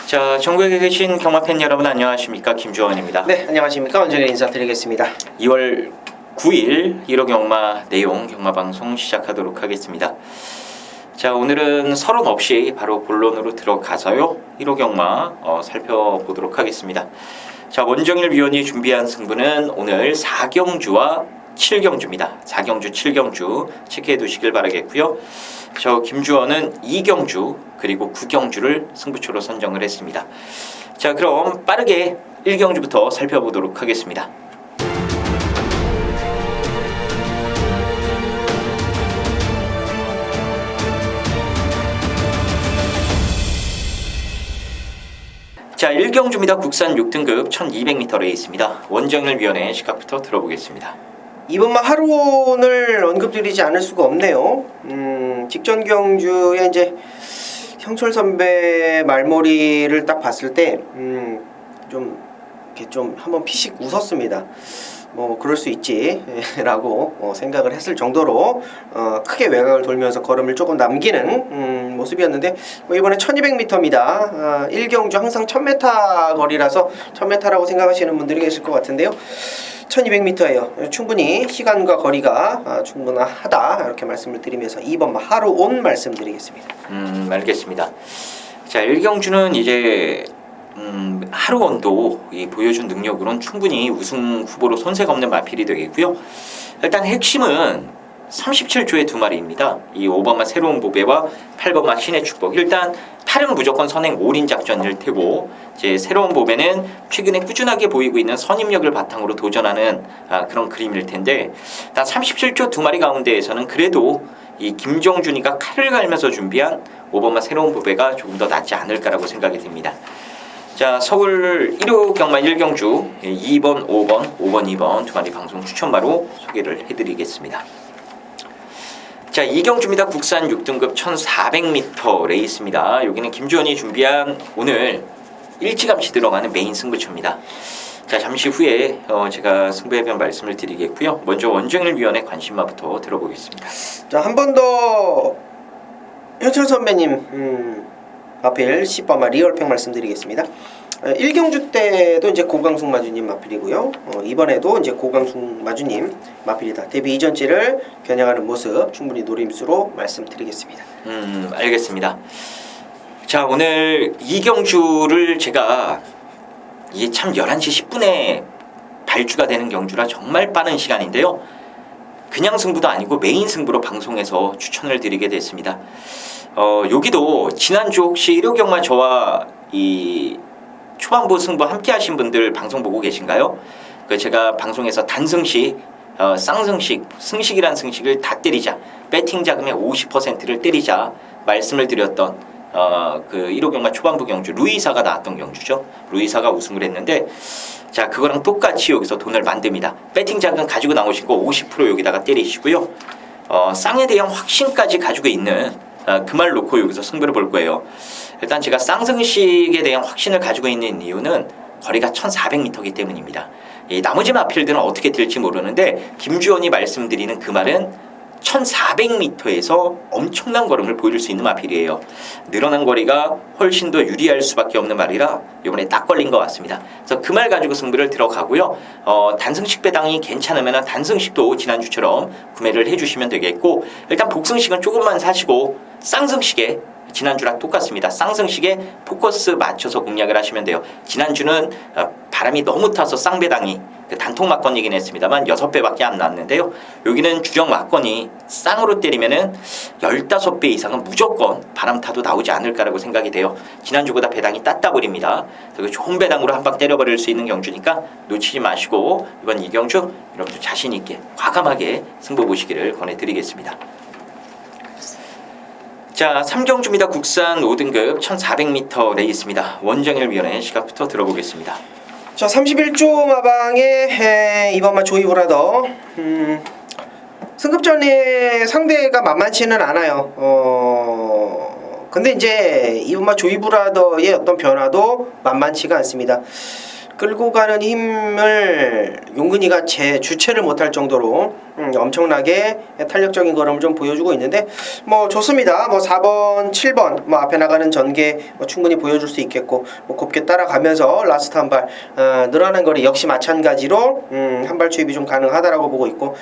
자, 전국에 계신 경마팬 여러분 안녕하십니까? 김주원입니다. 네, 안녕하십니까? 먼저 인사드리겠습니다. 2월 9일 1호 경마 내용 경마방송 시작하도록 하겠습니다. 자, 오늘은 서론 없이 바로 본론으로 들어가서요 1호 경마 살펴보도록 하겠습니다. 자, 원정일 위원이 준비한 승부는 오늘 4경주와 7경주입니다. 4경주, 7경주 체크해 두시길 바라겠고요. 저 김주원은 2경주 그리고 9경주를 승부처로 선정을 했습니다. 자, 그럼 빠르게 1경주부터 살펴보도록 하겠습니다. 자, 1경주입니다. 국산 6등급 1200m 레이스입니다. 원정일 위원의 시각부터 들어보겠습니다. 이번만 하루온을 언급드리지 않을 수가 없네요. 직전 경주에 이제 형철 선배 말머리를 딱 봤을 때 이렇게 좀 한번 피식 웃었습니다. 뭐 그럴 수 있지라고 생각을 했을 정도로 크게 외곽을 돌면서 걸음을 조금 남기는 모습이었는데 이번에 1200m입니다. 1경주 항상 1000m 거리라서 1000m라고 생각하시는 분들이 계실 것 같은데요. 1200m예요. 충분히 시간과 거리가 충분하다 이렇게 말씀을 드리면서 2번 하루 온 말씀드리겠습니다. 알겠습니다. 자, 1경주는 이제 하루 온도 보여준 능력으로는 충분히 우승 후보로 손색 없는 마필이 되겠고요. 일단 핵심은 37조의 두 마리입니다. 이 5번마 새로운 보배와 8번마 신의 축복. 일단 8은 무조건 선행 올인 작전일 테고 이제 새로운 보배는 최근에 꾸준하게 보이고 있는 선임력을 바탕으로 도전하는 그런 그림일 텐데 일단 37조 두 마리 가운데에서는 그래도 이 김정준이가 칼을 갈면서 준비한 5번마 새로운 보배가 조금 더 낫지 않을까라고 생각이 듭니다. 자, 서울 1호 경마 1경주 2번, 5번, 5번, 2번 두 마리 방송 추천마로 소개를 해드리겠습니다. 자, 2경주입니다. 국산 6등급 1400m 레이스입니다. 여기는 김주원이 준비한 오늘 일찌감치 들어가는 메인 승부처입니다. 자, 잠시 후에 제가 승부의 변 말씀을 드리겠고요. 먼저 원정일 위원의 관심마부터 들어보겠습니다. 자, 한 번 더 현철 선배님 마필 10번마 리얼팩 말씀드리겠습니다. 1경주 때도 이제 고강숙 마주님 마필이고요. 이번에도 이제 고강숙 마주님 마필이다. 데뷔 이전지를 겨냥하는 모습 충분히 노림수로 말씀드리겠습니다. 알겠습니다. 자, 오늘 2경주를 제가 이게 참 11시 10분에 발주가 되는 경주라 정말 빠른 시간인데요. 그냥 승부도 아니고 메인 승부로 방송에서 추천을 드리게 됐습니다. 여기도 지난주 혹시 1호 경마 저와 이 초반부 승부 함께 하신 분들 방송 보고 계신가요? 제가 방송에서 단승식, 쌍승식, 승식이란 승식을 다 때리자, 배팅 자금의 50%를 때리자 말씀을 드렸던 그 1호 경마 초반부 경주 루이사가 나왔던 경주죠. 루이사가 우승을 했는데 자, 그거랑 똑같이 여기서 돈을 만듭니다. 배팅 자금 가지고 나오신 거 50% 여기다가 때리시고요. 쌍에 대한 확신까지 가지고 있는 그 말 놓고 여기서 승부를 볼 거예요. 일단 제가 쌍승식에 대한 확신을 가지고 있는 이유는 거리가 1400m이기 때문입니다. 이 나머지 마필들은 어떻게 될지 모르는데 김주원이 말씀드리는 그 말은 1400m에서 엄청난 걸음을 보여줄 수 있는 마필이에요. 늘어난 거리가 훨씬 더 유리할 수밖에 없는 말이라 이번에 딱 걸린 것 같습니다. 그래서 그 말 가지고 승부를 들어가고요. 단승식 배당이 괜찮으면 단승식도 지난주처럼 구매를 해주시면 되겠고 일단 복승식은 조금만 사시고 쌍승식에 지난주랑 똑같습니다. 쌍승식에 포커스 맞춰서 공략을 하시면 돼요. 지난주는 바람이 너무 타서 쌍배당이 단통 막건이긴 했습니다만 6배밖에 안 나왔는데요. 여기는 주력 막건이 쌍으로 때리면은 15배 이상은 무조건 바람 타도 나오지 않을까라고 생각이 돼요. 지난주보다 배당이 따따블입니다. 그래서 좋은 배당으로 한 방 때려버릴 수 있는 경주니까 놓치지 마시고 이번 2경주 여러분들 자신 있게 과감하게 승부 보시기를 권해드리겠습니다. 자, 3경주입니다. 국산 5등급 1400m 레이스입니다. 원정일 위원의 시각부터 들어보겠습니다. 자, 31조 마방의 이번마 조이브라더 승급전에 상대가 만만치는 않아요. 근데 이제 이번마 조이브라더의 어떤 변화도 만만치가 않습니다. 끌고 가는 힘을 용근이가 주체를 못할 정도로 엄청나게 탄력적인 걸음을 좀 보여주고 있는데 뭐 좋습니다. 뭐 4번, 7번 뭐 앞에 나가는 전개 뭐 충분히 보여줄 수 있겠고 뭐 곱게 따라가면서 라스트 한 발 늘어난 거리 역시 마찬가지로 한 발 추입이 좀 가능하다라고 보고 있고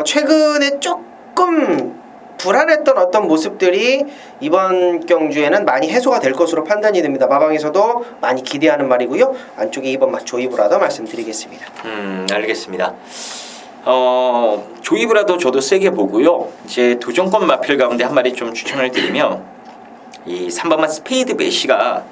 최근에 조금 불안했던 어떤 모습들이 이번 경주에는 많이 해소가 될 것으로 판단이 됩니다. 마방에서도 많이 기대하는 말이고요. 안쪽에 2번 조이브라더 말씀드리겠습니다. 알겠습니다. 조이브라더 저도 세게 보고요. 이제 도전권 마필 가운데 한 마리 좀 추천을 드리면 이 3번마 스페이드 메시가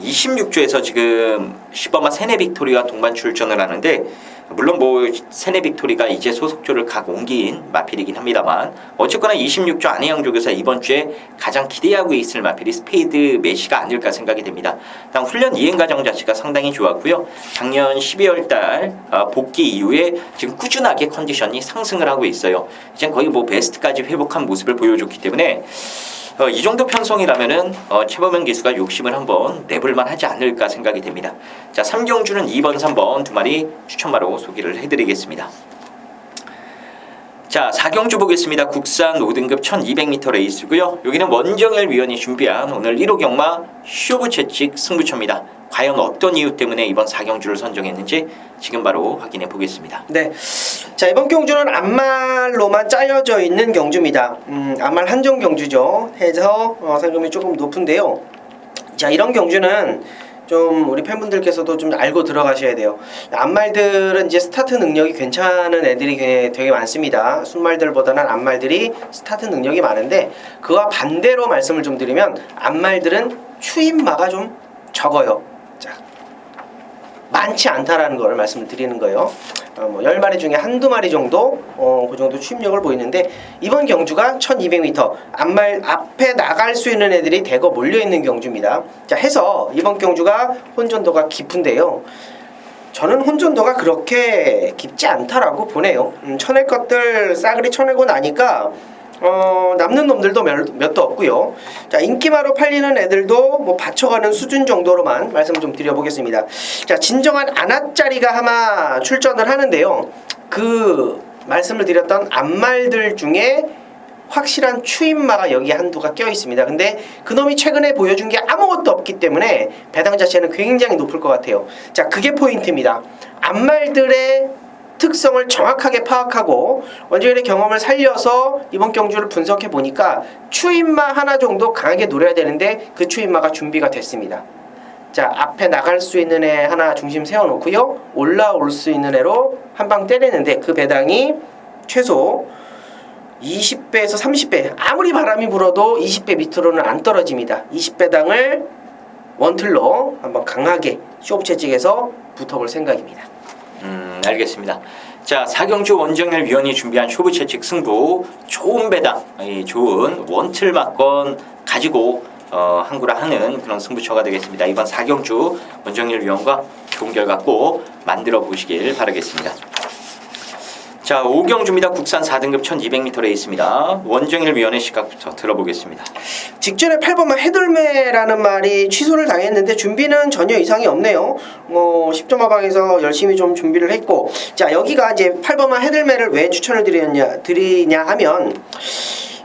26조에서 지금 10번마 세네 빅토리와 동반 출전을 하는데 물론 뭐 세네 빅토리가 이제 소속조를 각 옮긴 마필이긴 합니다만 어쨌거나 26조 안해영족에서 이번 주에 가장 기대하고 있을 마필이 스페이드 메시가 아닐까 생각이 됩니다. 일단 훈련 이행 과정 자체가 상당히 좋았고요. 작년 12월 달 복귀 이후에 지금 꾸준하게 컨디션이 상승을 하고 있어요. 이제 거의 뭐 베스트까지 회복한 모습을 보여줬기 때문에 이 정도 편성이라면은 최범현 기수가 욕심을 한번 내볼만 하지 않을까 생각이 됩니다. 자, 3경주는 2번, 3번 두 마리 추천바로 소개를 해드리겠습니다. 자, 4경주 보겠습니다. 국산 5등급 1200m 레이스고요. 여기는 원정열 위원이 준비한 오늘 1호 경마 쇼부 채찍 승부처입니다. 과연 어떤 이유 때문에 이번 4경주를 선정했는지 지금 바로 확인해 보겠습니다. 네, 자 이번 경주는 앞말로만 짜여져 있는 경주입니다. 앞말 한정 경주죠. 해서 상금이 조금 높은데요. 자 이런 경주는 좀 우리 팬분들께서도 좀 알고 들어가셔야 돼요. 앞말들은 이제 스타트 능력이 괜찮은 애들이 되게 많습니다. 순말들보다는 앞말들이 스타트 능력이 많은데 그와 반대로 말씀을 좀 드리면 앞말들은 추임마가 좀 적어요. 자, 많지 않다라는 걸 말씀을 드리는 거예요. 뭐 10마리 중에 한두 마리 정도 그 정도 추임력을 보이는데 이번 경주가 1200m 앞말 앞에 나갈 수 있는 애들이 대거 몰려있는 경주입니다. 자 해서 이번 경주가 혼전도가 깊은데요. 저는 혼전도가 그렇게 깊지 않다라고 보네요. 쳐낼 것들 싸그리 쳐내고 나니까 남는 놈들도 몇도 없고요. 자 인기마로 팔리는 애들도 뭐 받쳐가는 수준 정도로만 말씀 좀 드려보겠습니다. 자 진정한 안앗자리가 아마 출전을 하는데요. 그 말씀을 드렸던 앞말들 중에 확실한 추임마가 여기 한두가 껴 있습니다. 근데 그놈이 최근에 보여준 게 아무것도 없기 때문에 배당 자체는 굉장히 높을 것 같아요. 자 그게 포인트입니다. 앞말들의 특성을 정확하게 파악하고 원정열의 경험을 살려서 이번 경주를 분석해 보니까 추임마 하나 정도 강하게 노려야 되는데 그 추임마가 준비가 됐습니다. 자 앞에 나갈 수 있는 애 하나 중심 세워놓고요. 올라올 수 있는 애로 한 방 때리는데 그 배당이 최소 20배에서 30배 아무리 바람이 불어도 20배 밑으로는 안 떨어집니다. 20배당을 원틀로 한번 강하게 쇼업채찍에서 붙어볼 생각입니다. 알겠습니다. 자, 4경주 원정열 위원이 준비한 쇼부 채찍 승부 좋은 배당, 좋은 원틀 막건 가지고 항구라 하는 그런 승부처가 되겠습니다. 이번 4경주 원정열 위원과 좋은 결과 꼭 만들어 보시길 바라겠습니다. 자, 5경주입니다. 국산 4등급 1200m 레이스입니다. 원정일 위원의 시각부터 들어보겠습니다. 직전에 8번만 해돌매라는 말이 취소를 당했는데 준비는 전혀 이상이 없네요. 뭐 10점 하방에서 열심히 좀 준비를 했고 자 여기가 이제 8번만 해돌매를 왜 추천을 드리냐 하면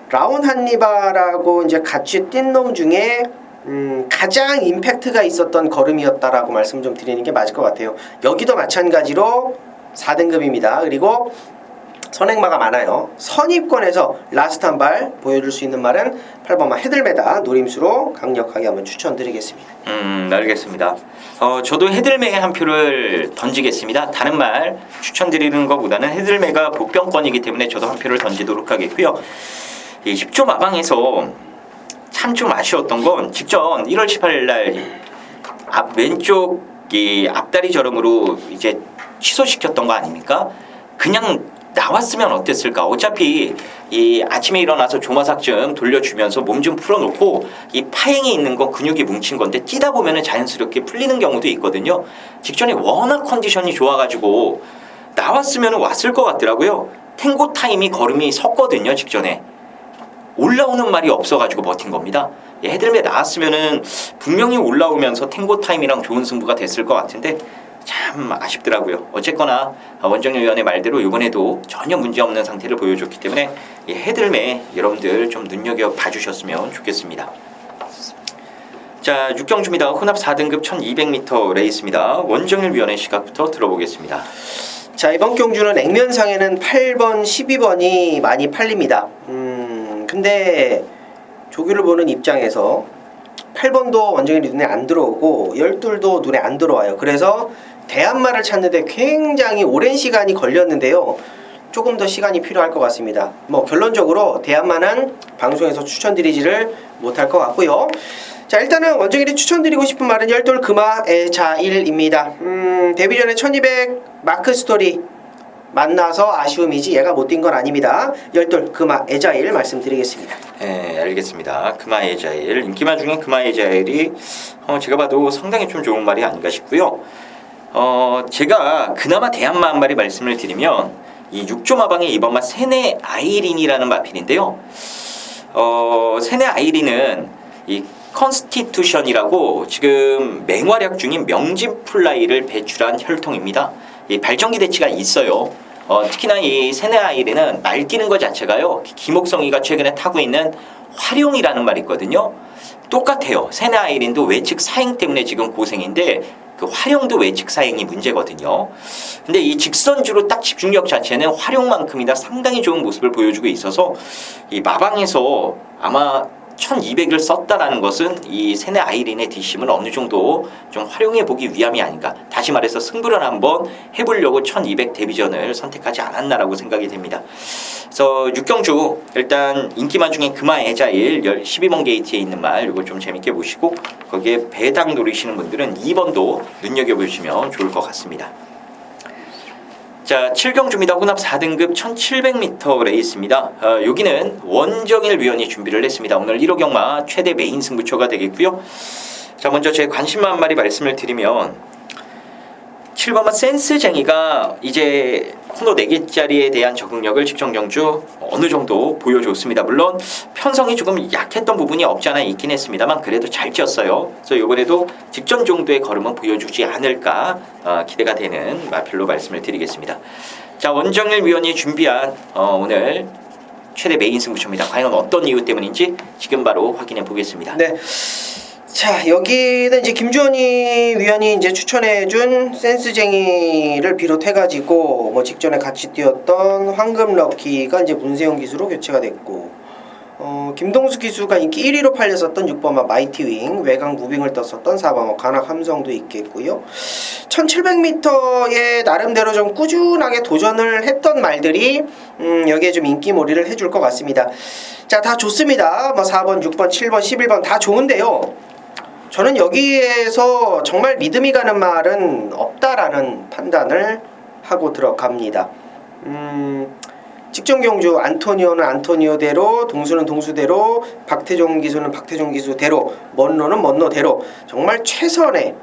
라온 한니바라고 이제 같이 뛴 놈 중에 가장 임팩트가 있었던 걸음이었다라고 말씀 좀 드리는 게 맞을 것 같아요. 여기도 마찬가지로 4등급입니다. 그리고 선행마가 많아요. 선입권에서 라스트 한 발 보여줄 수 있는 말은 8번마 헤들메다 노림수로 강력하게 한번 추천드리겠습니다. 알겠습니다. 저도 헤들메에 한 표를 던지겠습니다. 다른 말 추천드리는 것보다는 헤들메가 복병권이기 때문에 저도 한 표를 던지도록 하겠고요. 이 10조 마방에서 참 좀 아쉬웠던 건 직전 1월 18일 날 왼쪽 이 앞다리 저름으로 이제 취소시켰던 거 아닙니까? 그냥 나왔으면 어땠을까? 어차피 이 아침에 일어나서 조마삭 돌려주면서 몸 좀 풀어놓고 이 파행이 있는 건 근육이 뭉친 건데 뛰다 보면은 자연스럽게 풀리는 경우도 있거든요. 직전에 워낙 컨디션이 좋아가지고 나왔으면 왔을 것 같더라고요. 탱고 타임이 걸음이 섰거든요. 직전에 올라오는 말이 없어가지고 버틴 겁니다. 헤들메 나왔으면은 분명히 올라오면서 탱고 타임이랑 좋은 승부가 됐을 것 같은데 참 아쉽더라고요. 어쨌거나 원정일 위원의 말대로 이번에도 전혀 문제없는 상태를 보여줬기 때문에 이 해들매 여러분들 좀 눈여겨 봐주셨으면 좋겠습니다. 자, 6경주입니다. 혼합 4등급 1200m 레이스입니다. 원정일 위원의 시각부터 들어보겠습니다. 자, 이번 경주는 액면상에는 8번, 12번이 많이 팔립니다. 근데 조규를 보는 입장에서 8번도 원정일이 눈에 안 들어오고 12도 눈에 안 들어와요. 그래서 대한마를 찾는데 굉장히 오랜 시간이 걸렸는데요. 조금 더 시간이 필요할 것 같습니다. 뭐 결론적으로 대한마는 방송에서 추천드리지를 못할 것 같고요. 자, 일단은 원정일이 추천드리고 싶은 말은 열돌 금화 애자일입니다. 데뷔 전에 1200 마크 스토리 만나서 아쉬움이지 얘가 못 뛴 건 아닙니다. 열돌 금화 애자일 말씀드리겠습니다. 네, 알겠습니다. 금화 애자일, 인기말 중에 금화 애자일이 제가 봐도 상당히 좀 좋은 말이 아닌가 싶고요. 제가 그나마 대한마 한 마리 말씀을 드리면 이 6조 마방의 이번마 세네 아이린이라는 마필인데요. 세네 아이린은 이 컨스티튜션이라고 지금 맹활약 중인 명진 플라이를 배출한 혈통입니다. 이 발전기 대치가 있어요. 특히나 이 세네 아이린은 날뛰는 것 자체가요. 김옥성이가 최근에 타고 있는 화룡이라는 말이 있거든요. 똑같아요. 세네 아이린도 외측 사행 때문에 지금 고생인데 그 화룡도 외측 사행이 문제거든요. 근데 이 직선주로 딱 집중력 자체는 화룡만큼이나 상당히 좋은 모습을 보여주고 있어서 이 마방에서 아마 1200을 썼다라는 것은 이 세네 아이린의 뒷심을 어느 정도 좀 활용해 보기 위함이 아닌가. 다시 말해서 승부를 한번 해보려고 1200 데뷔전을 선택하지 않았나라고 생각이 됩니다. 그래서 6경주 일단 인기만 중에 금화 애자일 12번 게이트에 있는 말 이거 좀 재밌게 보시고 거기에 배당 노리시는 분들은 2번도 눈여겨보시면 좋을 것 같습니다. 자, 7경주입니다. 혼합 4등급 1700m 레이스입니다. 여기는 원정일 위원이 준비를 했습니다. 오늘 1호 경마 최대 메인 승부처가 되겠고요. 자, 먼저 제 관심만 한 마리 말씀을 드리면 7번마 센스쟁이가 이제 코너 4개짜리에 대한 적응력을 직전 경주 어느 정도 보여줬습니다. 물론 편성이 조금 약했던 부분이 없지 않아 있긴 했습니다만 그래도 잘 뛰었어요. 그래서 이번에도 직전 정도의 걸음은 보여주지 않을까 기대가 되는 마필로 말씀을 드리겠습니다. 자, 원정일 위원이 준비한 오늘 최대 메인 승부처입니다. 과연 어떤 이유 때문인지 지금 바로 확인해 보겠습니다. 네. 자, 여기는 이제 김주원이 위원이 이제 추천해준 센스쟁이를 비롯해가지고 뭐 직전에 같이 뛰었던 황금 럭키가 이제 문세영 기수로 교체가 됐고, 김동수 기수가 인기 1위로 팔렸었던 6번마 마이티윙, 외곽 무빙을 떴었던 4번마 관악 함성도 있겠고요. 1700m에 나름대로 좀 꾸준하게 도전을 했던 말들이 여기에 좀 인기몰이를 해줄 것 같습니다. 자, 다 좋습니다. 뭐 4번, 6번, 7번, 11번 다 좋은데요. 저는 여기에서 정말 믿음이 가는 말은 없다라는 판단을 하고 들어갑니다. 직전 경주 안토니오는 안토니오대로, 동수는 동수대로, 박태종 기수는 박태종 기수대로, 먼로는 먼로대로 정말 최선의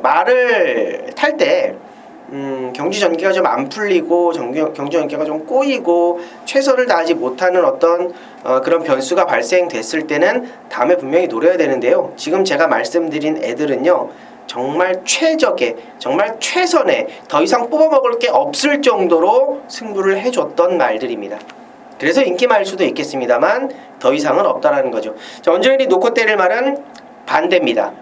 말을 탈 때 경기 전개가 좀 안 풀리고 경기 전개가 좀 꼬이고 최선을 다하지 못하는 어떤 그런 변수가 발생됐을 때는 다음에 분명히 노려야 되는데요. 지금 제가 말씀드린 애들은요. 정말 최적의, 정말 최선의 더 이상 뽑아먹을 게 없을 정도로 승부를 해줬던 말들입니다. 그래서 인기말 수도 있겠습니다만 더 이상은 없다라는 거죠. 자, 원정일이 놓고 때릴 말은 반대입니다.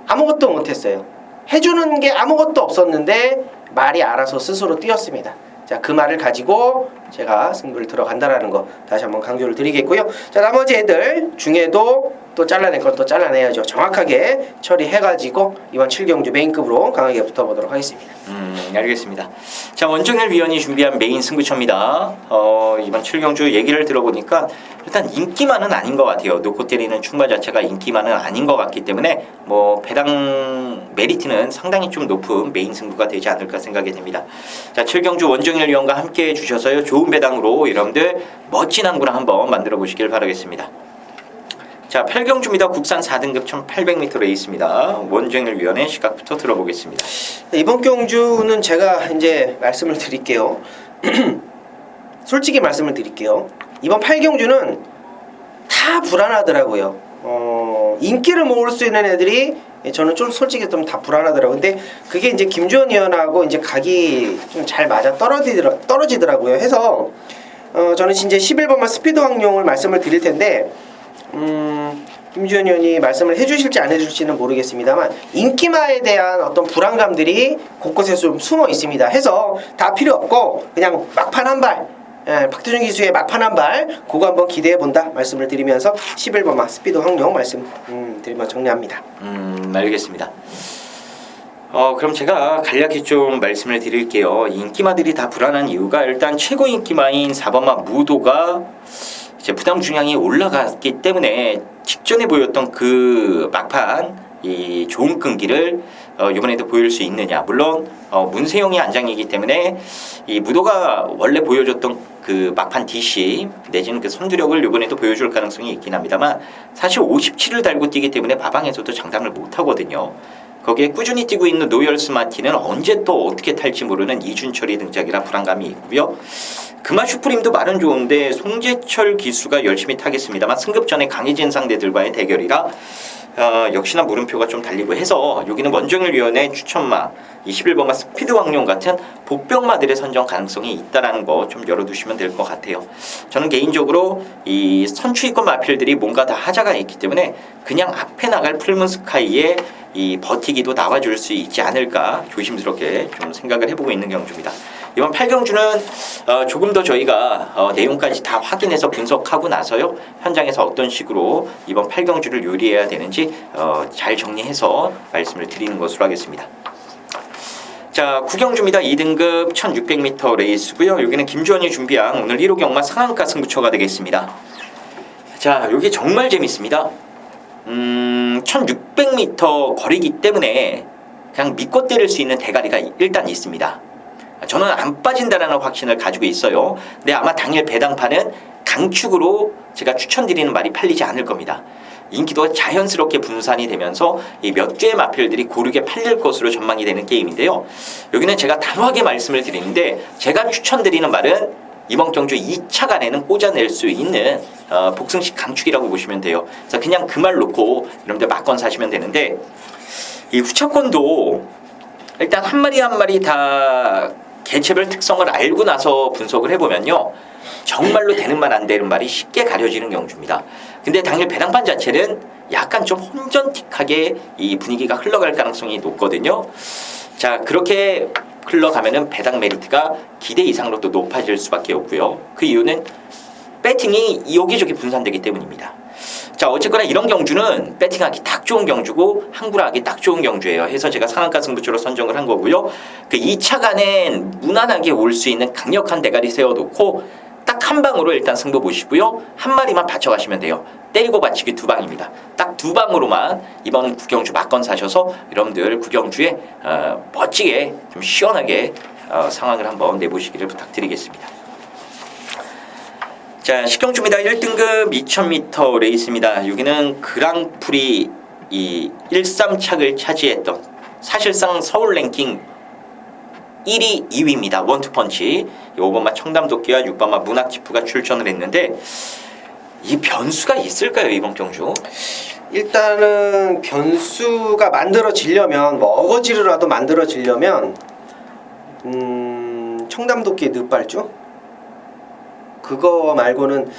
아무것도 못했어요. 해주는 게 아무것도 없었는데 말이 알아서 스스로 뛰었습니다. 자, 그 말을 가지고 제가 승부를 들어간다라는 거 다시 한번 강조를 드리겠고요. 자, 나머지 애들 중에도 또 잘라낼 건 또 잘라내야죠. 정확하게 처리해가지고 이번 7경주 메인급으로 강하게 붙어보도록 하겠습니다. 알겠습니다. 자, 원정일 위원이 준비한 메인 승부처입니다. 이번 7경주 얘기를 들어보니까 일단 인기만은 아닌 것 같아요. 놓고 때리는 충마 자체가 인기만은 아닌 것 같기 때문에 뭐 배당 메리트는 상당히 좀 높은 메인 승부가 되지 않을까 생각이 됩니다. 자, 7경주 원정일 위원과 함께 해주셔서요. 좋은 배당으로 여러분들 멋진 항구를 한번 만들어 보시길 바라겠습니다. 자, 8경주입니다. 국산 4등급 1800m 레이스입니다. 원정일 위원의 시각부터 들어보겠습니다. 이번 경주는 제가 이제 말씀을 드릴게요. 솔직히 말씀을 드릴게요. 이번 8경주는 다 불안하더라고요. 인기를 모을 수 있는 애들이 저는 좀 솔직히 좀 다 불안하더라고요. 근데 그게 이제 김주원 의원하고 이제 각이 좀 잘 맞아 떨어지더라고요. 해서 저는 이제 11번만 스피드 황룡을 말씀을 드릴 텐데 김주현 의원이 말씀을 해주실지 안 해주실지는 모르겠습니다만 인기마에 대한 어떤 불안감들이 곳곳에 좀 숨어 있습니다. 해서 다 필요 없고 그냥 막판 한 발, 박태준 기수의 막판 한 발, 그거 한번 기대해 본다 말씀을 드리면서 11번마 스피드 황룡 말씀 드리며 정리합니다. 알겠습니다. 그럼 제가 간략히 좀 말씀을 드릴게요. 인기마들이 다 불안한 이유가 일단 최고 인기마인 4번마 무도가 이제 부담 중량이 올라갔기 때문에 직전에 보였던 그 막판 이 좋은 끈기를 이번에도 보일 수 있느냐. 물론 문세영이 안장이기 때문에 이 무도가 원래 보여줬던 그 막판 DC 내지는 그 선두력을 이번에도 보여줄 가능성이 있긴 합니다만 사실 57을 달고 뛰기 때문에 마방에서도 장담을 못하거든요. 거기에 꾸준히 뛰고 있는 노열스 마틴은 언제 또 어떻게 탈지 모르는 이준철이 등장이라 불안감이 있고요. 금화 슈프림도 말은 좋은데 송재철 기수가 열심히 타겠습니다만 승급전에 강해진 상대들과의 대결이라 역시나 물음표가 좀 달리고 해서 여기는 원정일 위원의 추천마 21번마 스피드 왕룡 같은 복병마들의 선정 가능성이 있다라는 거 좀 열어두시면 될 것 같아요. 저는 개인적으로 이 선추위권 마필들이 뭔가 다 하자가 있기 때문에 그냥 앞에 나갈 풀문 스카이에 이 버티기도 나와줄 수 있지 않을까 조심스럽게 좀 생각을 해보고 있는 경주입니다. 이번 8경주는 조금 더 저희가 내용까지 다 확인해서 분석하고 나서요 현장에서 어떤 식으로 이번 8경주를 요리해야 되는지 잘 정리해서 말씀을 드리는 것으로 하겠습니다. 자, 9경주입니다. 2등급 1600m 레이스고요. 여기는 김주원이 준비한 오늘 1호 경마 상한가 승부처가 되겠습니다. 자, 여기 정말 재밌습니다. 1600m 거리기 때문에 그냥 믿고 때릴 수 있는 대가리가 일단 있습니다. 저는 안 빠진다라는 확신을 가지고 있어요. 근데 아마 당일 배당판은 강축으로 제가 추천드리는 말이 팔리지 않을 겁니다. 인기도 자연스럽게 분산이 되면서 이 몇 개의 마필들이 고르게 팔릴 것으로 전망이 되는 게임인데요. 여기는 제가 단호하게 말씀을 드리는데 제가 추천드리는 말은 이번 경주 2차간에는 꽂아낼 수 있는 복승식 강축이라고 보시면 돼요. 그래서 그냥 그 말 놓고 여러분들 막건 사시면 되는데 이 후차권도 일단 한 마리 한 마리 다 개체별 특성을 알고 나서 분석을 해보면요. 정말로 되는 말 안 되는 말이 쉽게 가려지는 경주입니다. 근데 당일 배당판 자체는 약간 좀 혼전틱하게 이 분위기가 흘러갈 가능성이 높거든요. 자, 그렇게 흘러가면은 배당 메리트가 기대 이상으로 또 높아질 수밖에 없고요. 그 이유는 배팅이 여기저기 분산되기 때문입니다. 자, 어쨌거나 이런 경주는 배팅하기 딱 좋은 경주고 항구하기 딱 좋은 경주예요. 해서 제가 상한가 승부처로 선정을 한 거고요. 그 2차간엔 무난하게 올 수 있는 강력한 대가리 세워놓고 딱 한 방으로 일단 승부 보시고요. 한 마리만 받쳐가시면 돼요. 때리고 받치기 두 방입니다. 딱 두 방으로만 이번 구경주 막건 사셔서 여러분들 구경주에 멋지게 좀 시원하게 상황을 한번 내보시기를 부탁드리겠습니다. 자, 10경주입니다. 1등급 2000m 레이스입니다. 여기는 그랑프리 이 1-3착을 차지했던 사실상 서울 랭킹 1위, 2위입니다. 원투펀치. 5번마 청담도끼와 6번마 문학지프가 출전을 했는데 이 변수가 있을까요, 이번 경주? 일단은 변수가 만들어지려면 뭐 어거지로라도 만들어지려면 청담도끼의 늪발주? 그거 말고는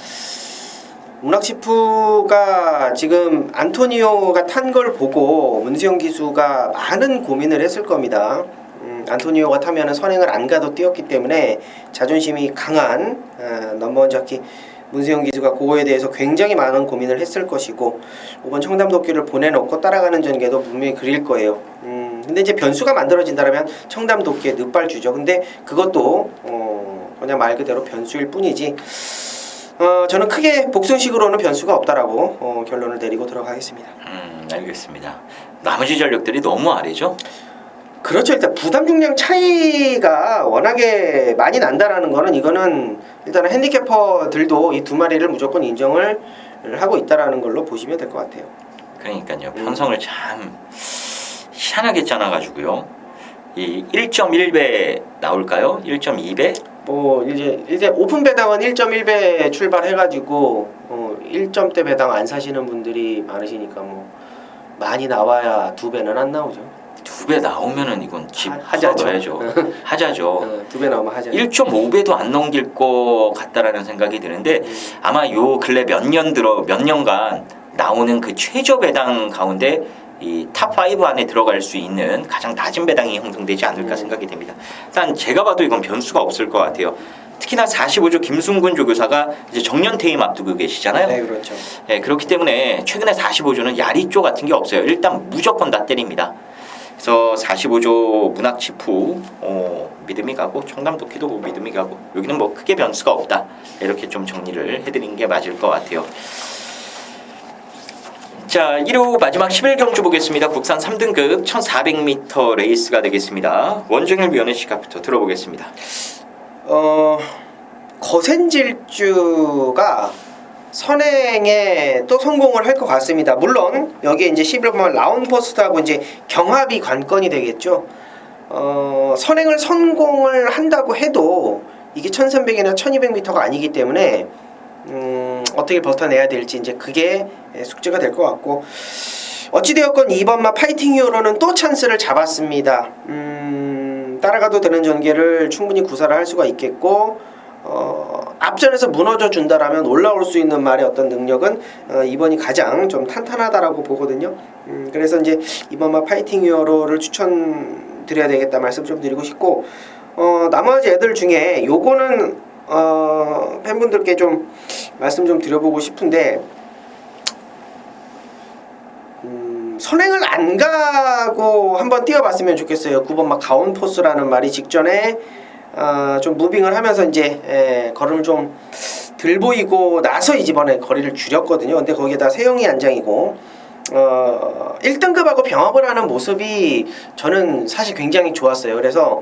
문학치프가 지금 안토니오가 탄 걸 보고 문세영 기수가 많은 고민을 했을 겁니다. 안토니오가 타면은 선행을 안 가도 뛰었기 때문에 자존심이 강한 넘버원 자키 문세영 기수가 그거에 대해서 굉장히 많은 고민을 했을 것이고 이번 청담도끼를 보내놓고 따라가는 전개도 분명히 그릴 거예요. 근데 이제 변수가 만들어진다면 청담도끼의 늪발주죠. 근데 그것도 그냥 말 그대로 변수일 뿐이지 저는 크게 복승식으로는 변수가 없다라고 결론을 내리고 들어가겠습니다. 알겠습니다. 나머지 전력들이 너무 아래죠? 그렇죠. 일단 부담 중량 차이가 워낙에 많이 난다라는 거는 이거는 일단은 핸디캐퍼들도 이 두 마리를 무조건 인정을 하고 있다라는 걸로 보시면 될 것 같아요. 그러니까요. 편성을 참 희한하게 짜놔가지고요. 이 1.1배 나올까요? 1.2배? 뭐 이제 오픈 배당은 1.1배 출발해가지고 1점대 배당 안 사시는 분들이 많으시니까 뭐 1.2배 많이 나와야 2배는 안 나오죠. 2배 나오면은 이건 집 하자죠. 걸어야죠. 하자죠. 2배 나오면 하자. 1.5배도 안 넘길 것 같다라는 생각이 드는데 아마 요 근래 몇 년간 나오는 그 최저 배당 가운데 이 탑 5 안에 들어갈 수 있는 가장 낮은 배당이 형성되지 않을까 생각이 됩니다. 일단 제가 봐도 이건 변수가 없을 것 같아요. 특히나 45조 김순근 조교사가 이제 정년 퇴임 앞두고 계시잖아요. 네, 그렇죠. 네, 그렇기 때문에 최근에 45조는 야리조 같은 게 없어요. 일단 무조건 다 때립니다. 그래서 45조 문학지부 믿음이 가고 청담도끼도 믿음이 가고 여기는 뭐 크게 변수가 없다. 이렇게 좀 정리를 해드리는 게 맞을 것 같아요. 자, 1호 마지막 11경주 보겠습니다. 국산 3등급 1400m 레이스가 되겠습니다. 원정일 위원의 시각부터 들어보겠습니다. 거센질주가 선행에 또 성공을 할 것 같습니다. 물론 여기에 이제 11번 라운포스트하고 이제 경합이 관건이 되겠죠. 선행을 성공을 한다고 해도 이게 1300이나 1200m가 아니기 때문에 어떻게 버텨내야 될지 이제 그게 숙제가 될 것 같고, 어찌되었건 2번마 파이팅 히어로는 또 찬스를 잡았습니다. 따라가도 되는 전개를 충분히 구사를 할 수가 있겠고, 앞전에서 무너져 준다라면 올라올 수 있는 말의 어떤 능력은 이번이 가장 좀 탄탄하다라고 보거든요. 그래서 이제 이번마 파이팅 히어로를 추천드려야 되겠다 말씀 좀 드리고 싶고, 나머지 애들 중에 요거는 팬분들께 좀 말씀 좀 드려보고 싶은데, 선행을 안 가고 한번 뛰어봤으면 좋겠어요. 9번 막 가온포스라는 말이 직전에 좀 무빙을 하면서 이제 걸음을 좀 덜 보이고 나서 이번에 거리를 줄였거든요. 근데 거기에다 세영이 안장이고 1등급하고 병합을 하는 모습이 저는 사실 굉장히 좋았어요. 그래서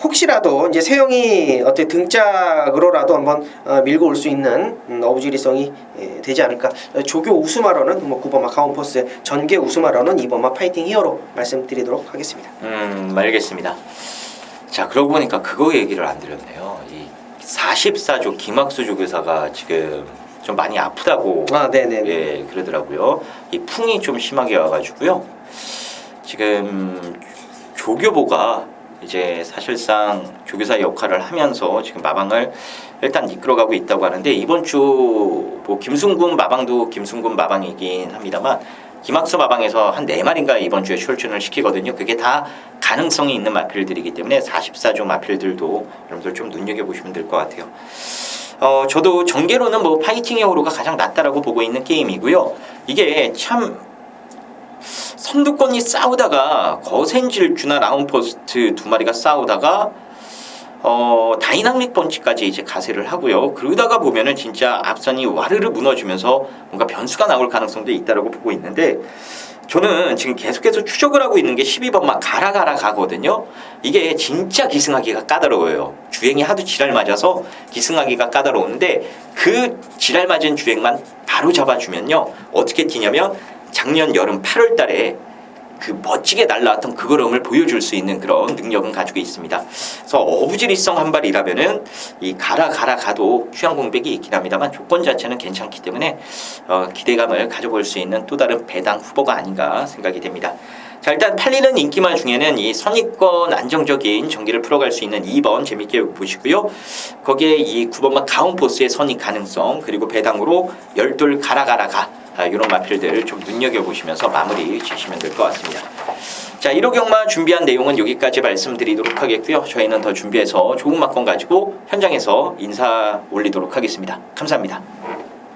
혹시라도 이제 세영이 어떻게 등짝으로라도 한번 밀고 올 수 있는 어부지리성이 되지 않을까. 조교 우수마로는 뭐 9번마 가온포스, 전개 우수마로는 2번마 파이팅 히어로 말씀드리도록 하겠습니다. 알겠습니다. 자, 그러고 보니까 그거 얘기를 안 드렸네요. 이 44조 김학수 조교사가 지금 좀 많이 아프다고 네네. 예, 그러더라고요. 이 풍이 좀 심하게 와가지고요. 지금 조교보가 이제 사실상 조교사 역할을 하면서 지금 마방을 일단 이끌어가고 있다고 하는데, 이번 주 뭐 김순군 마방도 김순군 마방이긴 합니다만 김학수 마방에서 한 4마리인가 이번 주에 출전을 시키거든요. 그게 다 가능성이 있는 마필들이기 때문에 44조 마필들도 여러분들 좀 눈여겨보시면 될 것 같아요. 저도 전개로는 뭐 파이팅 히어로가 가장 낫다라고 보고 있는 게임이고요. 이게 참 선두권이 싸우다가 거센질주나 라운포스트 2마리가 싸우다가 다이나믹 펀치까지 이제 가세를 하고요. 그러다가 보면은 진짜 앞선이 와르르 무너지면서 뭔가 변수가 나올 가능성도 있다라고 보고 있는데, 저는 지금 계속해서 추적을 하고 있는 게 12번마 가라가라 가거든요. 이게 진짜 기승하기가 까다로워요. 주행이 하도 지랄 맞아서 기승하기가 까다로운데, 그 지랄 맞은 주행만 바로 잡아주면요, 어떻게 뛰냐면 작년 여름 8월 달에 그 멋지게 날라왔던 그 걸음을 보여줄 수 있는 그런 능력은 가지고 있습니다. 그래서 어부지리성 한 발이라면은 이 가도 취향 공백이 있긴 합니다만 조건 자체는 괜찮기 때문에 기대감을 가져볼 수 있는 또 다른 배당 후보가 아닌가 생각이 됩니다. 자, 일단 팔리는 인기마 중에는 이 선입권 안정적인 전기를 풀어갈 수 있는 2번 재밌게 보시고요. 거기에 이 9번마 가온포스의 선입 가능성, 그리고 배당으로 열돌 가라가라가 이런 마필들 좀 눈여겨보시면서 마무리 지시면 될 것 같습니다. 자, 1호 경마 준비한 내용은 여기까지 말씀드리도록 하겠고요. 저희는 더 준비해서 좋은 막건 가지고 현장에서 인사 올리도록 하겠습니다. 감사합니다.